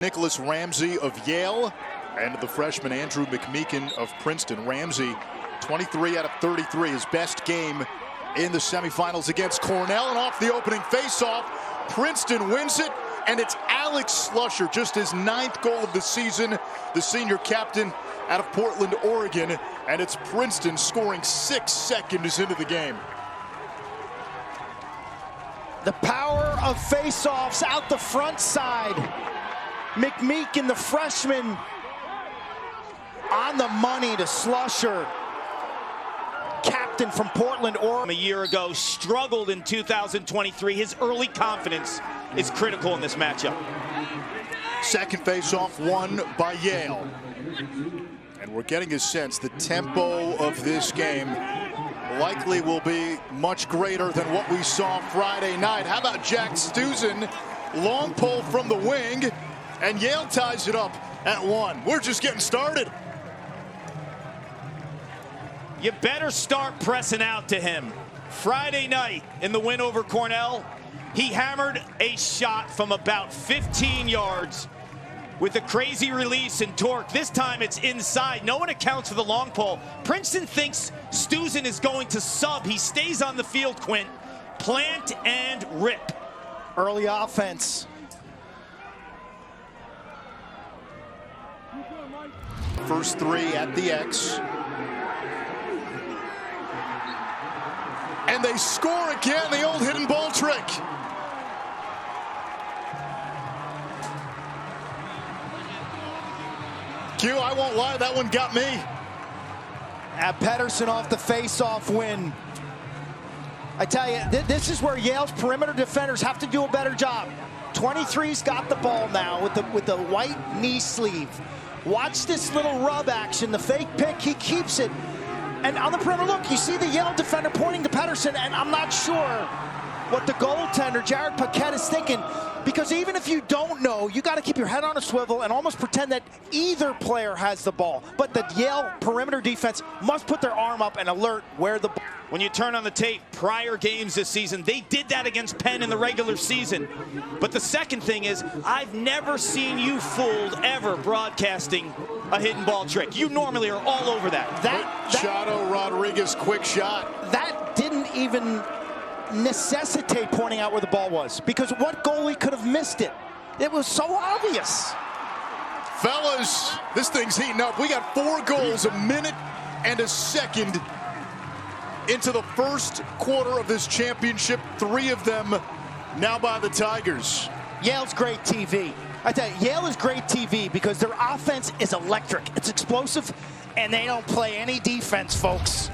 Nicholas Ramsey of Yale and the freshman Andrew McMeekin of Princeton. Ramsey, 23 out of 33, his best game in the semifinals against Cornell, and off the opening faceoff, Princeton wins it, and it's Alex Slusher, just his 9th goal of the season, the senior captain out of Portland, Oregon, and it's Princeton scoring 6 seconds into the game. The power of faceoffs out the front side. McMeekin, the freshman, on the money to Slusher. Captain from Portland, Oregon. A year ago, struggled in 2023. His early confidence is critical in this matchup. Second faceoff won by Yale. And we're getting a sense the tempo of this game likely will be much greater than what we saw Friday night. How about Jack Stuzen? Long pull from the wing, and Yale ties it up at 1. We're just getting started. You better start pressing out to him. Friday night in the win over Cornell, he hammered a shot from about 15 yards with a crazy release and torque. This time it's inside. No one accounts for the long pull. Princeton thinks Stuzen is going to sub. He stays on the field, Quint. Plant and rip. Early offense. First 3 at the X. And they score again, the old hidden ball trick. Q, I won't lie, that one got me. Pedersen off the face-off win. I tell you, this is where Yale's perimeter defenders have to do a better job. 23's got the ball now with the white knee sleeve. Watch this little rub action, the fake pick, he keeps it. And on the perimeter, look, you see the Yale defender pointing to Pedersen, and I'm not sure what the goaltender, Jared Paquette, is thinking, because even if you don't know, you got to keep your head on a swivel and almost pretend that either player has the ball. But the Yale perimeter defense must put their arm up and alert where the ball. When you turn on the tape, prior games this season, they did that against Penn in the regular season. But the second thing is, I've never seen you fooled ever broadcasting a hidden ball trick. You normally are all over that. Chato Rodriguez, quick shot. That didn't even necessitate pointing out where the ball was, because what goalie could have missed it? It was so obvious. Fellas, this thing's heating up. We got 4 goals, a minute and a second into the first quarter of this championship. 3 of them now by the Tigers. Yale's great TV. I tell you, Yale is great TV because their offense is electric. It's explosive, and they don't play any defense, folks.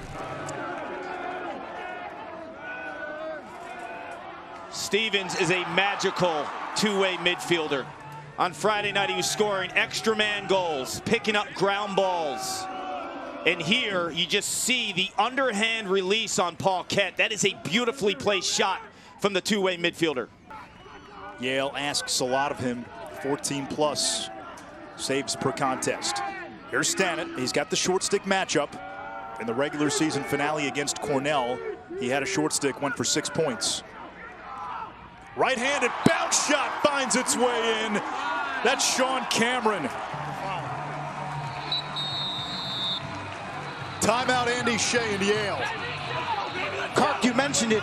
Stevens is a magical two-way midfielder. On Friday night, he was scoring extra man goals, picking up ground balls. And here, you just see the underhand release on Paquette. That is a beautifully placed shot from the two-way midfielder. Yale asks a lot of him, 14+ saves per contest. Here's Stannett. He's got the short stick matchup. In the regular season finale against Cornell, he had a short stick, went for 6 points. Right-handed bounce shot finds its way in. That's Sean Cameron. Timeout, Andy Shea and Yale. Clark, you mentioned it.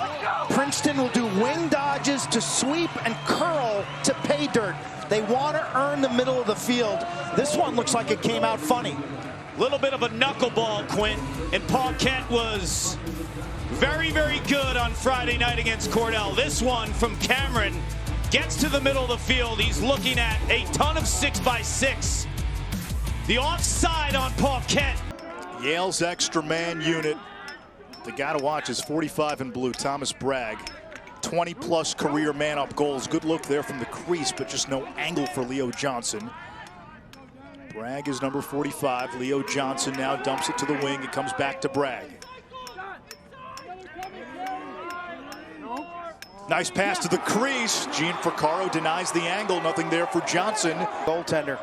Princeton will do wing dodges to sweep and curl to pay dirt. They want to earn the middle of the field. This one looks like it came out funny. Little bit of a knuckleball, Quint, and Paquette was very, very good on Friday night against Cornell. This one from Cameron gets to the middle of the field. He's looking at a ton of 6x6. The offside on Paquette. Yale's extra man unit. The guy to watch is 45 in blue, Thomas Bragg. 20+ career man-up goals. Good look there from the crease, but just no angle for Leo Johnson. Bragg is number 45. Leo Johnson now dumps it to the wing. It comes back to Bragg. Nice pass to the crease. Gene Fricaro denies the angle. Nothing there for Johnson. Goaltender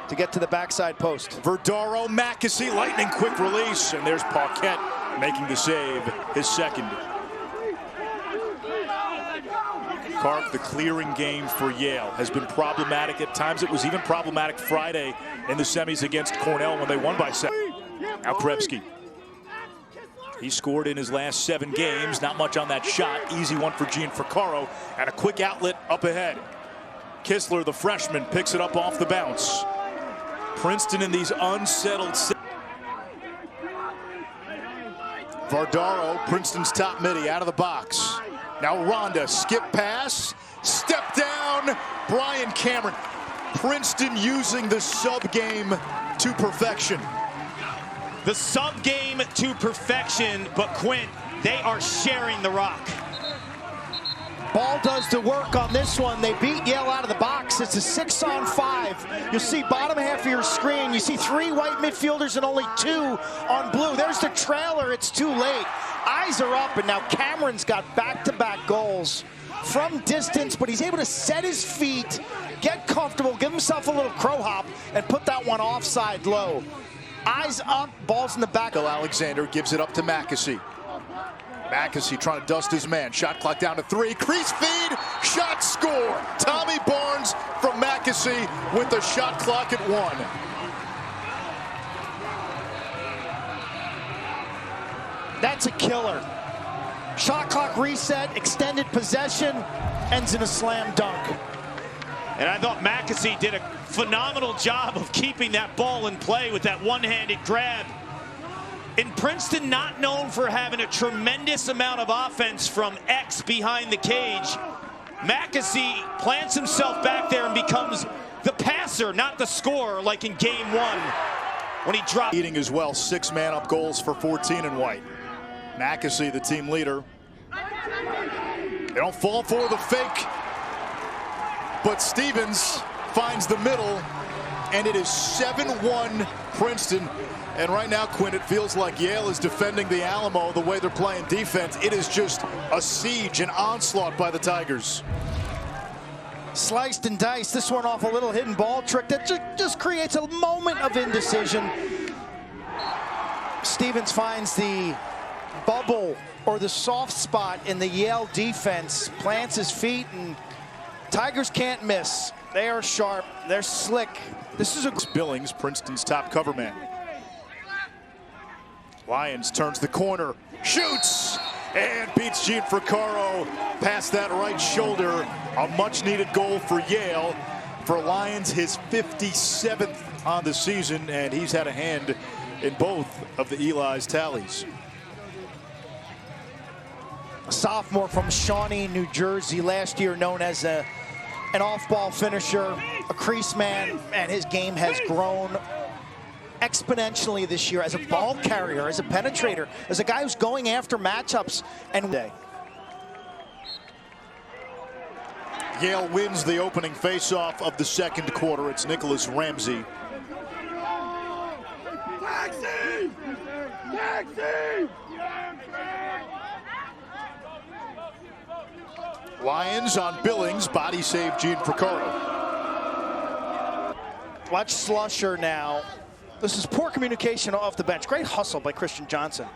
to get to the backside post. Verdaro, Mackesy, lightning quick release. And there's Paquette making the save, his second. carved the clearing game for Yale. Has been problematic at times. It was even problematic Friday in the semis against Cornell when they won by 7. Now Krebsky. He scored in his last 7 games. Not much on that shot. Easy one for Gianfrancaro. And a quick outlet up ahead. Kistler, the freshman, picks it up off the bounce. Princeton in these unsettled. Vardaro, Princeton's top midi, out of the box. Now Rhonda, skip pass, step down, Brian Cameron. Princeton using the sub game to perfection. The sub game to perfection, but Quint, they are sharing the rock. Ball does the work on this one. They beat Yale out of the box. It's a 6-on-5. You'll see bottom half of your screen. You see 3 white midfielders and only 2 on blue. There's the trailer. It's too late. Eyes are up, and now Cameron's got back-to-back goals from distance, but he's able to set his feet, get comfortable, give himself a little crow hop, and put that one offside low. Eyes up, ball's in the back. Alexander gives it up to Mackesy. Mackesy trying to dust his man. Shot clock down to 3. Crease feed. Shot score. Tommy Barnes from Mackesy with the shot clock at 1. That's a killer. Shot clock reset, extended possession, ends in a slam dunk. And I thought Mackesy did a phenomenal job of keeping that ball in play with that one-handed grab. And Princeton, not known for having a tremendous amount of offense from X behind the cage, Mackesy plants himself back there and becomes the passer, not the scorer, like in game 1 when he dropped. Eating as well, 6 man-up goals for 14 in white. Mackesy, the team leader. They don't fall for the fake, but Stevens finds the middle, and it is 7-1 Princeton. And right now, Quinn, it feels like Yale is defending the Alamo the way they're playing defense. It is just a siege, an onslaught by the Tigers. Sliced and diced. This one off a little hidden ball trick that just creates a moment of indecision. Stevens finds the bubble or the soft spot in the Yale defense, plants his feet, and Tigers can't miss. They are sharp. They're slick. This is a Billings, Princeton's top cover man. Lyons turns the corner, shoots, and beats Gianfrancaro past that right shoulder. A much-needed goal for Yale. For Lyons, his 57th on the season, and he's had a hand in both of the Eli's tallies. a sophomore from Shawnee, New Jersey, last year known as an off-ball finisher, a crease man, and his game has grown exponentially this year as a ball carrier, as a penetrator, as a guy who's going after matchups. And Yale wins the opening faceoff of the second quarter. It's Nicholas Ramsey. Taxi! Taxi! Lions on Billings, body save Gianfrancaro. Watch Slusher now. This is poor communication off the bench. Great hustle by Christian Johnson.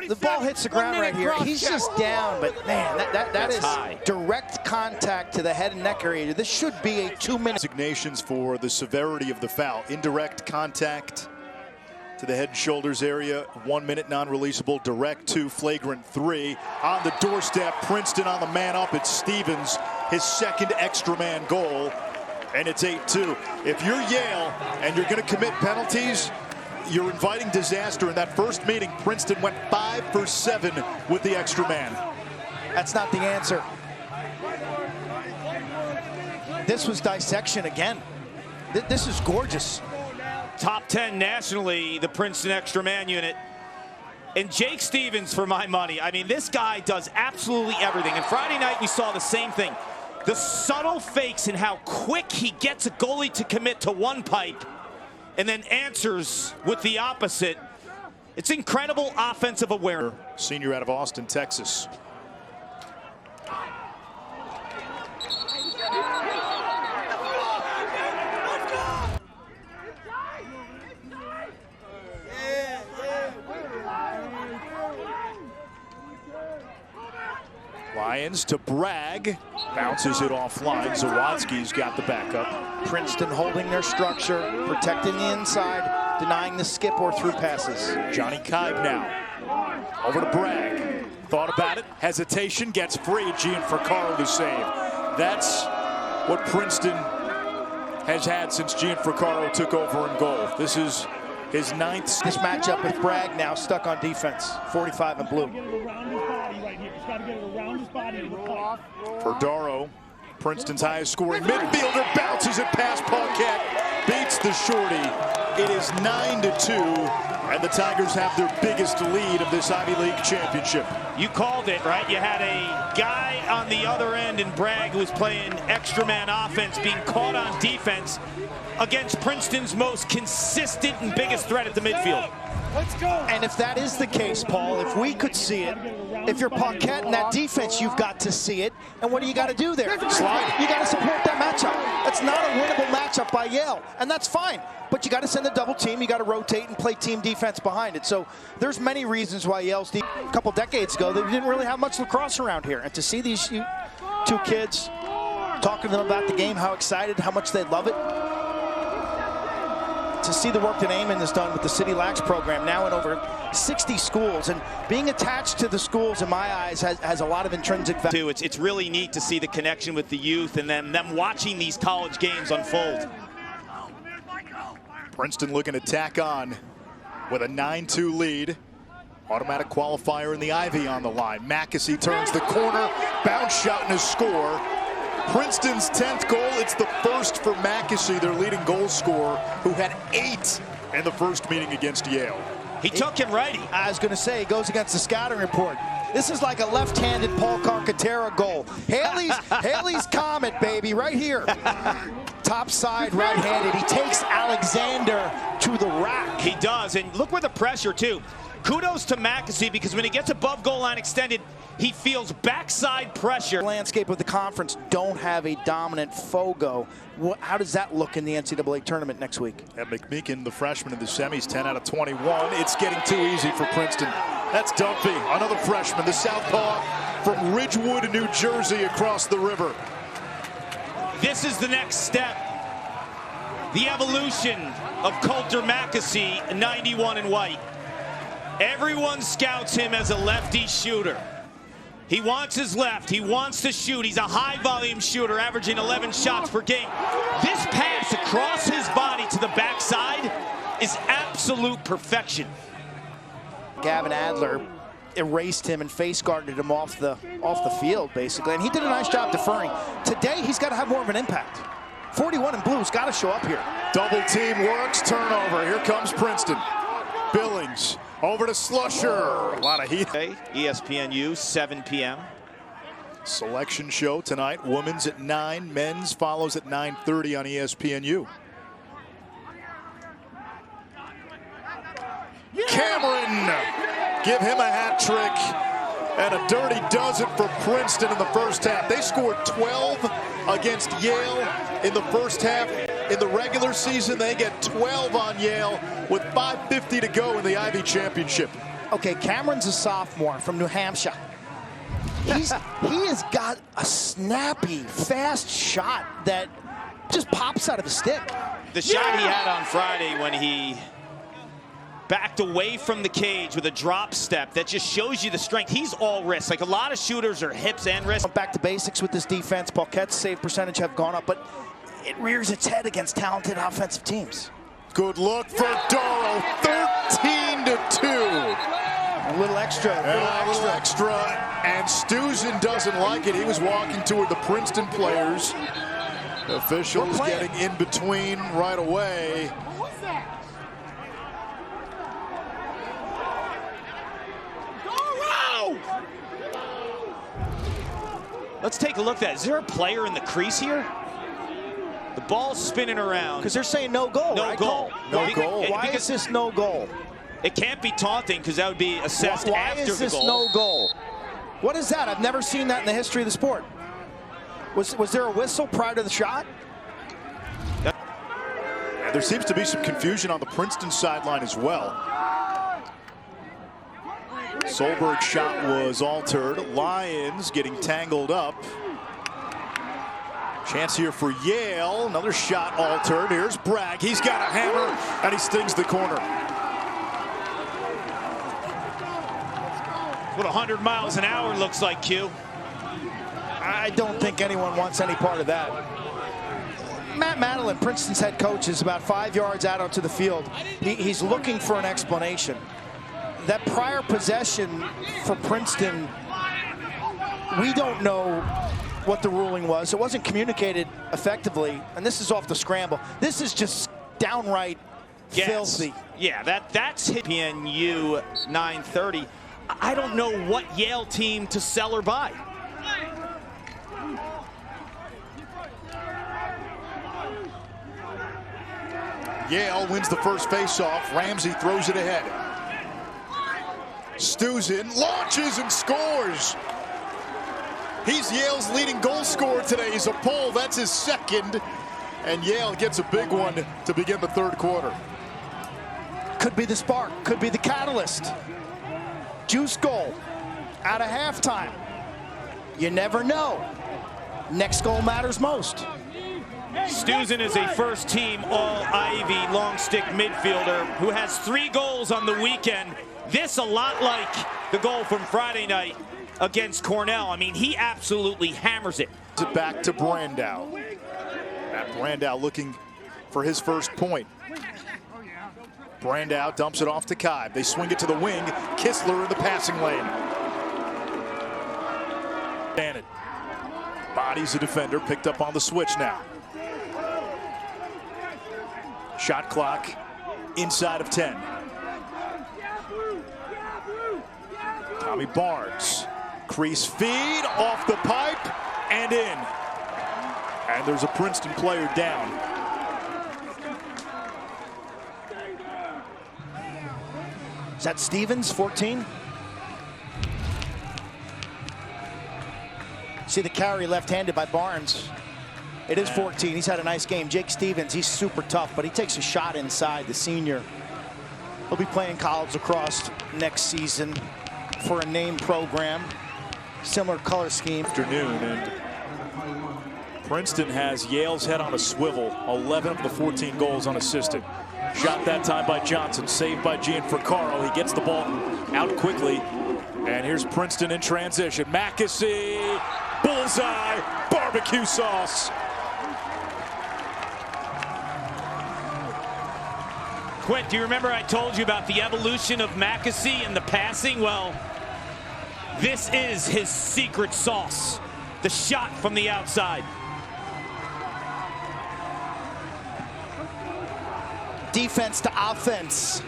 The ball hits the ground right here. He's just down, but man, that is high. Direct contact to the head and neck area. This should be a 2-minute. Designations for the severity of the foul. Indirect contact to the head and shoulders area, 1 minute non-releasable. Direct 2, flagrant 3. On the doorstep, Princeton on the man up. It's Stevens, his second extra man goal, and it's 8-2. If you're Yale and you're going to commit penalties, you're inviting disaster. In that first meeting, Princeton went 5 for 7 with the extra man. That's not the answer. This was dissection again. This is gorgeous. Top 10 nationally, the Princeton extra man unit. And Jake Stevens, for my money, I mean, this guy does absolutely everything. And Friday night, we saw the same thing. The subtle fakes and how quick he gets a goalie to commit to one pipe and then answers with the opposite. It's incredible offensive awareness. Senior out of Austin, Texas. Lyons to Bragg. Bounces it offline. Zawadzki's got the backup. Princeton holding their structure, protecting the inside, denying the skip or through passes. Johnny Kibe now. Over to Bragg. Thought about it. Hesitation. Gets free. Gianfrancaro to save. That's what Princeton has had since Gianfrancaro took over in goal. This is his 9th. This matchup with Bragg now stuck on defense. 45 in blue. Verdaro, Princeton's highest scoring midfielder, bounces it past Paquette, beats the shorty. It is 9-2, and the Tigers have their biggest lead of this Ivy League championship. You called it, right? You had a guy on the other end in Bragg who was playing extra man offense, being caught on defense against Princeton's most consistent and biggest threat at the midfield. Let's go. And if that is the case, Paul, if we could see it, if you're Paquette in that defense, you've got to see it. And what do you got to do there? Slide. You got to support that matchup. That's not a winnable matchup by Yale, and that's fine. But you got to send the double team. You got to rotate and play team defense behind it. So there's many reasons why Yale's a couple decades ago, they didn't really have much lacrosse around here. And to see these two kids talking to them about the game, how excited, how much they love it. To see the work that Eamon has done with the City Lax program now in over 60 schools, and being attached to the schools in my eyes has a lot of intrinsic value. It's really neat to see the connection with the youth and them watching these college games unfold. Princeton looking to tack on with a 9-2 lead. Automatic qualifier in the Ivy on the line. Mackesy turns the corner, bounce shot and a score. Princeton's 10th goal. It's the first for Mackesy, their leading goal scorer, who had 8 in the first meeting against Yale. He took him righty. I was going to say, it goes against the scouting report. This is like a left-handed Paul Carcaterra goal. Haley's Comet, baby, right here. Top side right-handed. He takes Alexander to the rack. He does, and look where the pressure, too. Kudos to Mackesy, because when he gets above goal line extended, he feels backside pressure. The landscape of the conference don't have a dominant Fogo. How does that look in the NCAA tournament next week? And McMeekin, the freshman in the semis, 10 out of 21. It's getting too easy for Princeton. That's Dumpy, another freshman, the southpaw from Ridgewood, New Jersey, across the river. This is the next step. The evolution of Coulter Mackesy, 91 in white. Everyone scouts him as a lefty shooter. He wants his left. He wants to shoot. He's a high-volume shooter, averaging 11 shots per game. This pass across his body to the backside is absolute perfection. Gavin Adler erased him and face guarded him off the field, basically, and he did a nice job deferring. Today, he's got to have more of an impact. 41 in blue's got to show up here. Double team works, turnover. Here comes Princeton. Billings over to Slusher. A lot of heat. ESPNU, 7 p.m. Selection show tonight. Women's at 9. Men's follows at 9:30 on ESPNU. Cameron, give him a hat trick. And a dirty dozen for Princeton in the first half. They scored 12 against Yale in the first half. In the regular season, they get 12 on Yale with 5:50 to go in the Ivy Championship. Okay, Cameron's a sophomore from New Hampshire. He has got a snappy, fast shot that just pops out of his stick. The shot he had on Friday when he backed away from the cage with a drop step, that just shows you the strength. He's all wrist. Like a lot of shooters are hips and wrists. Back to basics with this defense. Paquette's save percentage have gone up, but it rears its head against talented offensive teams. Good look for Doro, 13-2. A little extra. A little extra, and Stuzen doesn't like it. He was walking toward the Princeton players. The officials getting in between right away. Let's take a look at that. Is there a player in the crease here? The ball's spinning around. Because they're saying no goal. No goal. No goal. Why is this no goal? It can't be taunting because that would be assessed after the goal. Why is this no goal? What is that? I've never seen that in the history of the sport. Was there a whistle prior to the shot? There seems to be some confusion on the Princeton sideline as well. Solberg's shot was altered. Lions getting tangled up. Chance here for Yale. Another shot altered. Here's Bragg. He's got a hammer, and he stings the corner. What 100 miles an hour looks like, Q. I don't think anyone wants any part of that. Matt Madeline, Princeton's head coach, is about 5 yards out onto the field. He's looking for an explanation. That prior possession for Princeton, we don't know what the ruling was. It wasn't communicated effectively, and this is off the scramble. This is just downright filthy. Yeah, that's PNU 930. I don't know what Yale team to sell or buy. Yale wins the first faceoff. Ramsey throws it ahead. Stuzen launches and scores. He's Yale's leading goal scorer today. He's a pole. That's his second. And Yale gets a big one to begin the third quarter. Could be the spark. Could be the catalyst. Juice goal out of halftime. You never know. Next goal matters most. Stuzen is a first-team All-Ivy long-stick midfielder who has 3 goals on the weekend. This a lot like the goal from Friday night against Cornell. I mean, he absolutely hammers it. Back to Brandow. Matt Brandow looking for his first point. Brandow dumps it off to Kibe. They swing it to the wing. Kistler in the passing lane. Bannon bodies a defender, picked up on the switch now. Shot clock inside of 10. Tommy Barnes, crease feed off the pipe and in. And there's a Princeton player down. Is that Stevens, 14? See the carry left-handed by Barnes. It is 14. He's had a nice game. Jake Stevens, he's super tough, but he takes a shot inside, the senior. He'll be playing college lacrosse next season for a name program. Similar color scheme. Afternoon, and Princeton has Yale's head on a swivel. 11 of the 14 goals unassisted. Shot that time by Johnson, saved by Gianfrancaro. He gets the ball out quickly. And here's Princeton in transition. Mackesy, bullseye, barbecue sauce. Quint, do you remember I told you about the evolution of Mackesy and the passing? Well, this is his secret sauce. The shot from the outside. Defense to offense.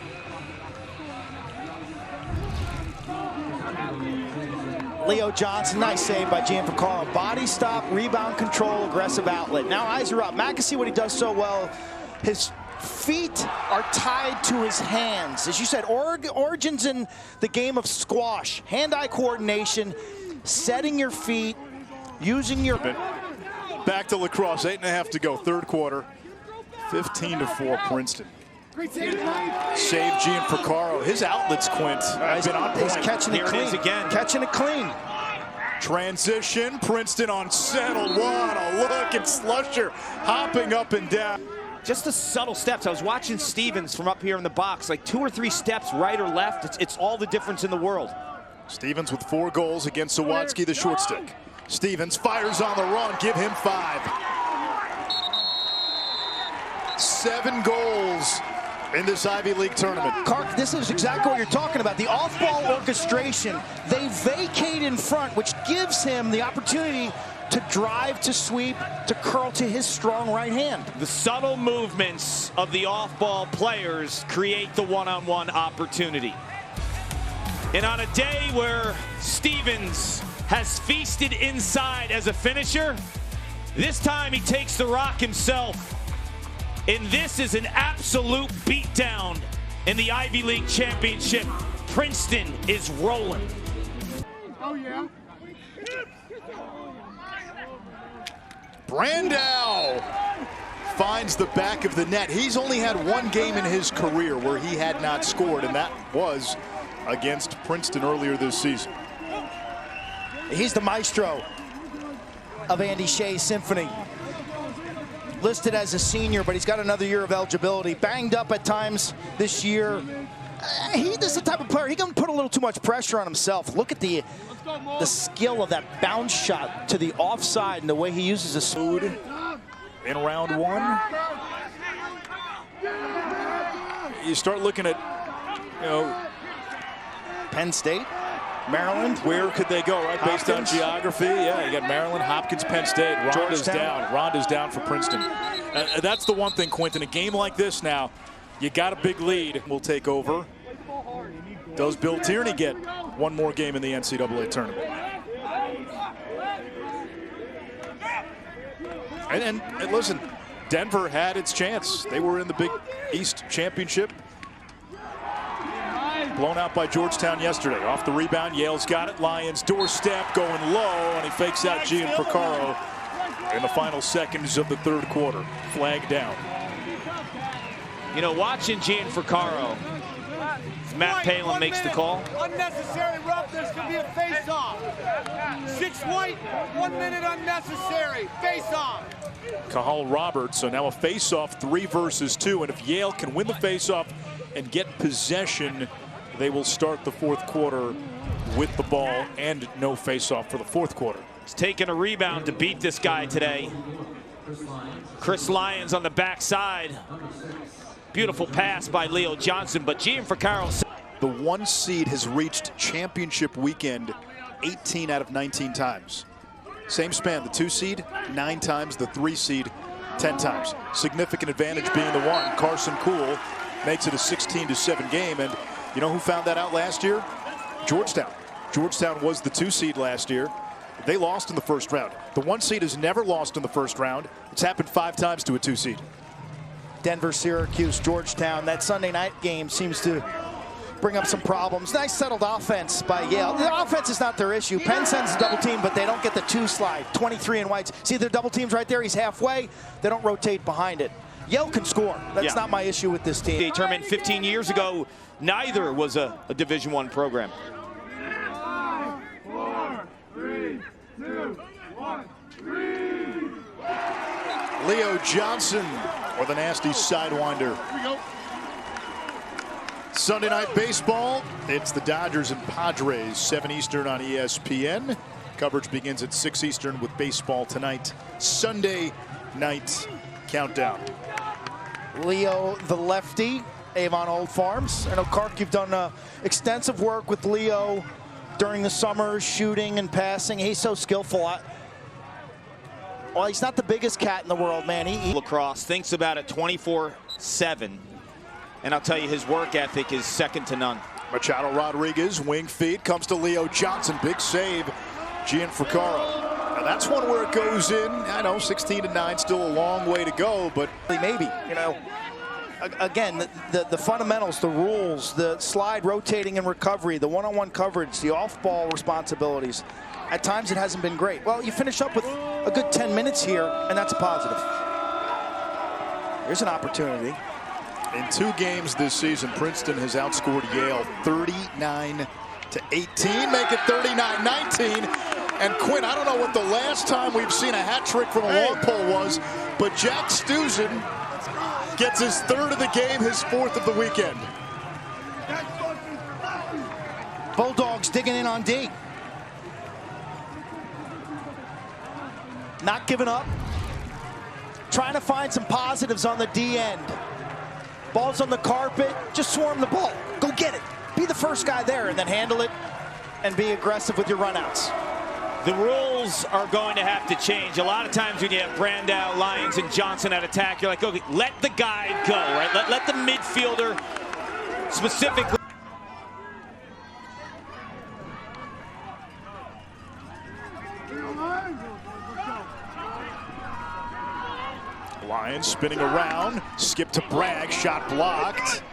Leo Johnson, nice save by Gianfrancaro. Body stop, rebound control, aggressive outlet. Now eyes are up. Mackesy, what he does so well, his feet are tied to his hands. As you said, origins in the game of squash. Hand-eye coordination, setting your feet, using your... Back to Lacrosse, 8.5 to go, third quarter. 15-4 Princeton. Save Gianfrancaro. His outlets, Quint, have been on point. He's catching it clean. It is again. Catching it clean. Transition, Princeton unsettled. What a look, and Slusher hopping up and down. Just the subtle steps. I was watching Stevens from up here in the box, like 2 or 3 steps right or left. It's all the difference in the world. Stevens with 4 goals against Sawatsky, the short stick. Stevens fires on the run, give him 5. 7 goals in this Ivy League tournament. Clark, this is exactly what you're talking about. The off-ball orchestration. They vacate in front, which gives him the opportunity to drive, to sweep, to curl to his strong right hand. The subtle movements of the off-ball players create the one-on-one opportunity. And on a day where Stevens has feasted inside as a finisher, this time he takes the rock himself. And this is an absolute beatdown in the Ivy League Championship. Princeton is rolling. Oh, yeah. Brandow finds the back of the net. He's only had 1 game in his career where he had not scored, and that was against Princeton earlier this season. He's the maestro of Andy Shea's symphony. Listed as a senior, but he's got another year of eligibility. Banged up at times this year. This is the type of player, he can put a little too much pressure on himself. Look at the skill of that bounce shot to the offside and the way he uses his food. In round one, you start looking at, Penn State, Maryland. where could they go, right? Based on geography. Yeah, you got Maryland, Hopkins, Penn State. Rhonda's down. Rhonda's down for Princeton. That's the one thing, Quentin. A game like this now, you got a big lead. Will take over. Does Bill Tierney get one more game in the NCAA tournament? And listen, Denver had its chance. They were in the Big East Championship. Blown out by Georgetown yesterday. Off the rebound, Yale's got it. Lions doorstep, going low, and he fakes out Gianfrancaro in the final seconds of the third quarter. Flag down. Watching Gianfrancaro, Matt Palin makes the call. Unnecessary roughness to be a face-off. 6 white, 1 minute unnecessary. Face-off. Kahal Roberts, so now a face-off 3 versus 2, and if Yale can win the face-off and get possession, they will start the fourth quarter with the ball and no face-off for the fourth quarter. He's taking a rebound to beat this guy today. Chris Lyons on the backside. Beautiful pass by Leo Johnson, but Gianfrancaro. The 1 seed has reached championship weekend 18 out of 19 times. Same span, the 2 seed 9 times, the 3 seed 10 times. Significant advantage being the 1. Carson Kuhl makes it a 16-7 game, and you know who found that out last year? Georgetown. Georgetown was the 2 seed last year. They lost in the first round. The 1 seed has never lost in the first round. It's happened 5 times to a 2 seed. Denver, Syracuse, Georgetown. That Sunday night game seems to bring up some problems. Nice settled offense by Yale. The offense is not their issue. Penn sends a double team, but they don't get the 2 slide. 23 in whites. See their double teams right there? He's halfway. They don't rotate behind it. Yale can score. That's not my issue with this team. The tournament 15 years ago, neither was a Division I program. 4, 3, 2, 1, 3. Leo Johnson or the nasty sidewinder. Sunday night baseball. It's the Dodgers and Padres, 7 Eastern on ESPN. Coverage begins at 6 Eastern with baseball tonight. Sunday night countdown. Leo, the lefty, Avon Old Farms. I know, Kark, you've done extensive work with Leo during the summer, shooting and passing. He's so skillful. Well, he's not the biggest cat in the world, man. Lacrosse thinks about it 24/7. And I'll tell you, his work ethic is second to none. Machado Rodriguez, wing feed, comes to Leo Johnson. Big save, Gianfrancaro. Now that's one where it goes in. I know, 16-9, still a long way to go, but maybe, again, the fundamentals, the rules, the slide, rotating, and recovery, the one-on-one coverage, the off-ball responsibilities. At times it hasn't been great. Well, you finish up with a good 10 minutes here, and that's a positive. Here's an opportunity. In 2 games this season, Princeton has outscored Yale 39-18, make it 39-19. And Quinn, I don't know what the last time we've seen a hat trick from a long pole was, but Jack Stuzen gets his 3rd of the game, his 4th of the weekend. Bulldogs digging in on D. Not giving up. Trying to find some positives on the D end. Ball's on the carpet. Just swarm the ball. Go get it. Be the first guy there and then handle it and be aggressive with your runouts. The rules are going to have to change. A lot of times when you have Brandow, Lyons, and Johnson at attack, you're like, okay, let the guy go, right? Let the midfielder specifically. Lyons spinning around, skip to Bragg, shot blocked.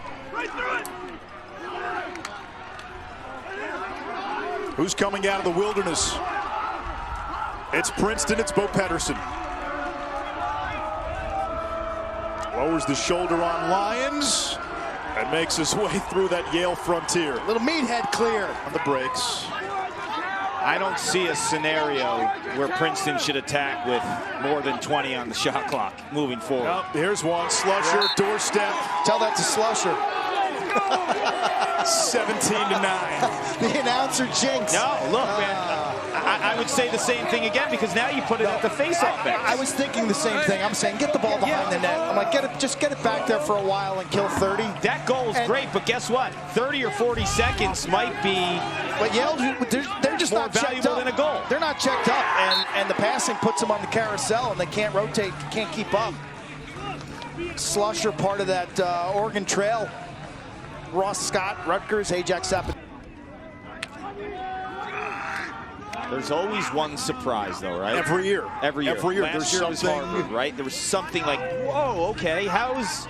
Who's coming out of the wilderness? It's Princeton, it's Bo Pedersen. Lowers the shoulder on Lyons. And makes his way through that Yale frontier. Little meathead clear. On the breaks. I don't see a scenario where Princeton should attack with more than 20 on the shot clock moving forward. Well, here's one. Slusher, doorstep. Tell that to Slusher. 17-9. The announcer jinx. No, look, man. I would say the same thing again because now you put it at the face-off bench. I was thinking the same thing. I'm saying get the ball behind the net. I'm like, just get it back there for a while and kill 30. That goal is great, but guess what? 30 or 40 seconds might be But Yale, they're just more not checked valuable up. than a goal. They're not checked up, and the passing puts them on the carousel, and they can't rotate, can't keep up. Slusher, part of that Oregon Trail. Ross Scott, Rutgers, Ajax Sapper. There's always one surprise, though, right? Every year. Every year. Every year. Last There's year was something. Harvard, right? There was something like, whoa, okay, how's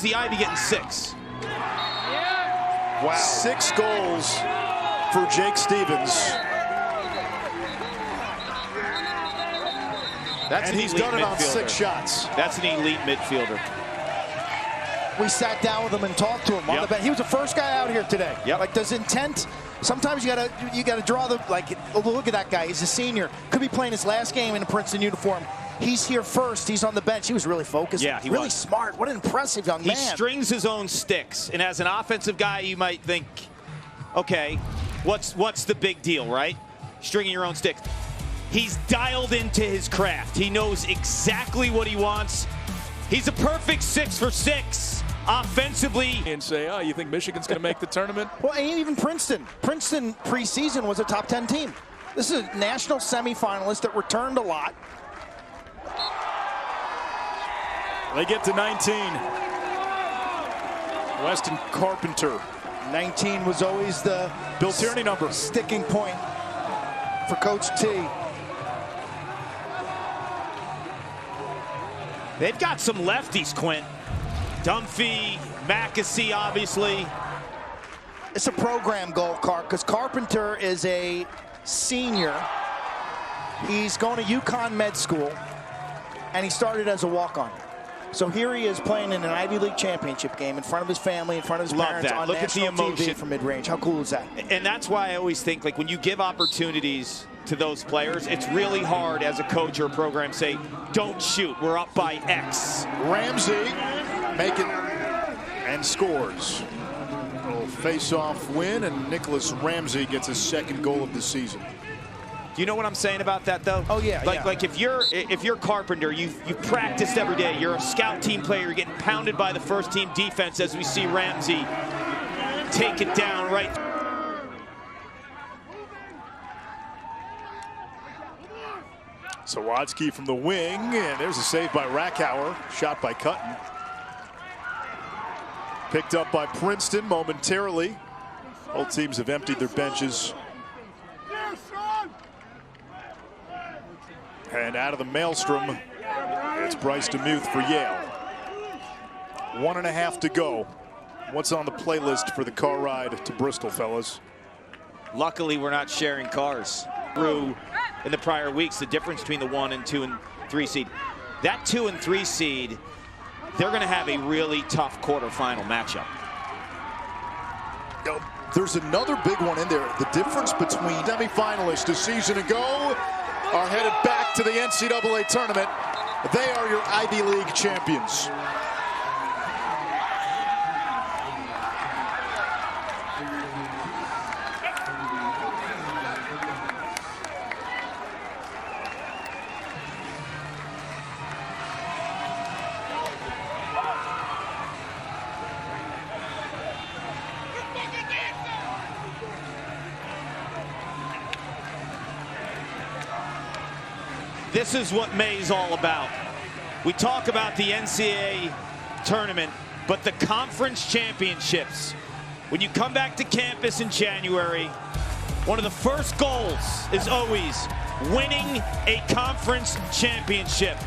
the Ivy getting 6? Wow. 6 goals for Jake Stevens. That's And an he's elite done it on midfielder. 6 shots. That's an elite midfielder. We sat down with him and talked to him on the bench. He was the first guy out here today. Yep. Like, does intent? Sometimes you gotta draw the look at that guy. He's a senior. Could be playing his last game in a Princeton uniform. He's here first. He's on the bench. He was really focused. Yeah, he really was. smart. What an impressive young man. He strings his own sticks, and as an offensive guy, you might think, okay, what's the big deal, right? Stringing your own sticks. He's dialed into his craft. He knows exactly what he wants. He's a perfect 6 for 6 offensively. And say, oh, you think Michigan's going to make the tournament? Well, and even Princeton. Princeton preseason was a top 10 team. This is a national semifinalist that returned a lot. They get to 19. Weston Carpenter. 19 was always the Bill Tierney number. sticking point for Coach T. They've got some lefties, Quint. Dunphy, Mackesy, obviously. It's a program goal, because Carpenter is a senior. He's going to UConn Med School, and he started as a walk-on. So here he is playing in an Ivy League championship game in front of his family, in front of his Love parents that. on Look at the national emotion. TV for mid-range. How cool is that? And that's why I always think, like, when you give opportunities to those players, it's really hard as a coach or a program to say, don't shoot, we're up by X. Ramsey make it and scores. A face-off win, and Nicholas Ramsey gets his 2nd goal of the season. Do you know what I'm saying about that, though? Oh, yeah, Like if you're Carpenter, you've practiced every day. You're a scout team player. You're getting pounded by the first team defense as we see Ramsey take it down right. Sawatzki from the wing, and there's a save by Rackhauer, shot by Cutton. Picked up by Princeton momentarily. Both teams have emptied their benches. And out of the maelstrom, it's Bryce DeMuth for Yale. 1.5 to go. What's on the playlist for the car ride to Bristol, fellas? Luckily, we're not sharing cars. Through in the prior weeks, the difference between the 1 and 2 and 3 seed. That 2 and 3 seed, they're going to have a really tough quarterfinal matchup. There's another big one in there. The difference between semifinalists a season ago are headed back to the NCAA tournament. They are your Ivy League champions. This is what May's all about. We talk about the NCAA tournament, but the conference championships. When you come back to campus in January, one of the first goals is always winning a conference championship.